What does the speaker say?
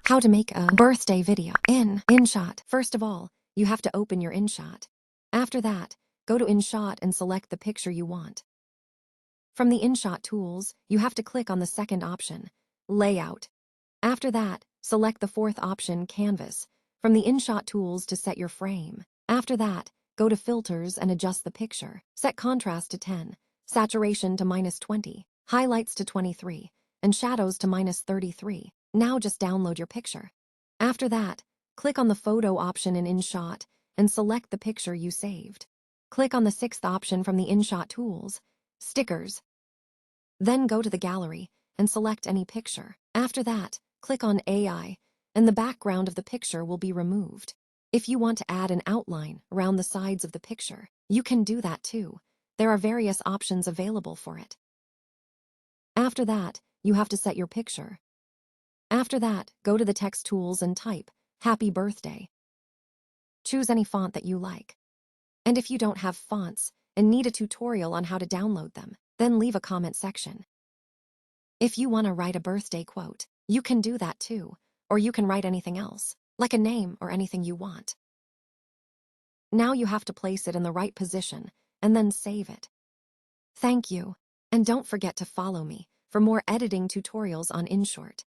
How to make a birthday video in InShot. First of all, you have to open your InShot. After that, go to InShot and select the picture you want. From the InShot tools, you have to click on the second option, Layout. After that, select the fourth option, Canvas, from the InShot tools to set your frame. After that, go to Filters and adjust the picture. Set contrast to 10, saturation to -20, highlights to 23, and shadows to -33. Now just download your picture. After that, click on the Photo option in InShot and select the picture you saved. Click on the sixth option from the InShot tools, Stickers. Then go to the gallery and select any picture. After that, click on AI, and the background of the picture will be removed. If you want to add an outline around the sides of the picture, you can do that too. There are various options available for it. After that, you have to set your picture. After that, go to the text tools and type, Happy Birthday. Choose any font that you like. And if you don't have fonts and need a tutorial on how to download them, then leave a comment section. If you want to write a birthday quote, you can do that too, or you can write anything else, like a name or anything you want. Now you have to place it in the right position and then save it. Thank you, and don't forget to follow me for more editing tutorials on InShot.